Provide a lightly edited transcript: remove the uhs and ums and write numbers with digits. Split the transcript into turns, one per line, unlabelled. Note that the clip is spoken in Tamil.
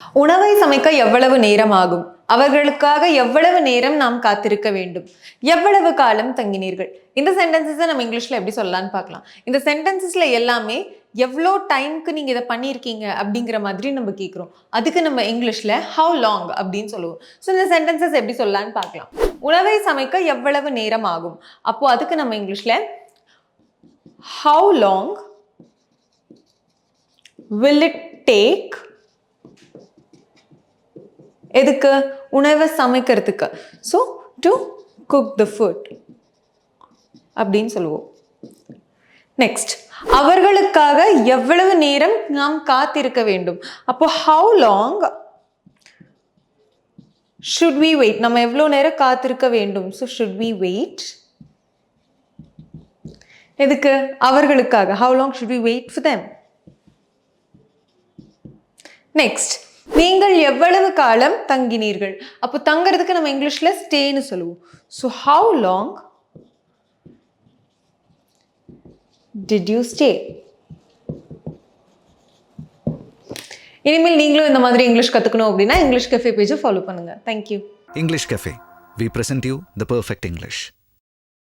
உணவை சமைக்க எவ்வளவு நேரம் ஆகும்? அவர்களுக்காக எவ்வளவு நேரம் நாம் காத்திருக்க வேண்டும்? எவ்வளவு காலம் தங்கினீர்கள்? இந்த சென்டென்சஸை நம்ம இங்கிலீஷ்ல எப்படி சொல்லலாம்னு பார்க்கலாம். இந்த சென்டென்சஸ்ல எல்லாமே எவ்வளோ டைம்க்கு நீங்க இதை பண்ணியிருக்கீங்க அப்படிங்கிற மாதிரி நம்ம கேட்குறோம். அதுக்கு நம்ம இங்கிலீஷ்ல ஹவு லாங் அப்படின்னு சொல்லுவோம். ஸோ இந்த சென்டென்சஸ் எப்படி சொல்லலாம்னு பார்க்கலாம். உணவை சமைக்க எவ்வளவு நேரம் ஆகும்? அப்போ அதுக்கு நம்ம இங்கிலீஷ்ல how long will it take? எதுக்கு? உணவை சமைக்கிறதுக்கு. So to cook the food அப்படின்னு சொல்லுவோம். நெக்ஸ்ட், அவர்களுக்காக எவ்வளவு நேரம் நாம் காத்திருக்க வேண்டும்? அப்போ how long should we wait? நம்ம எவ்வளோ நேரம் காத்திருக்க வேண்டும்? So should we wait. எதுக்கு? அவர்களுக்காக. How long should we wait for them? Next, நீங்கள் எவ்வளவு காலம் தங்கினீர்கள்? அப்போ தங்கிறதுக்கு நம்ம இங்கிலீஷ்ல ஸ்டேன்னு சொல்லுவோம். So how long did you stay? இனிமேல் நீங்களும் இந்த மாதிரி இங்கிலீஷ் கற்றுக்கணும் அப்படின்னா இங்கிலீஷ் கஃபே பேஜை ஃபாலோ பண்ணுங்க. Thank you.
English Cafe. We present you the perfect English.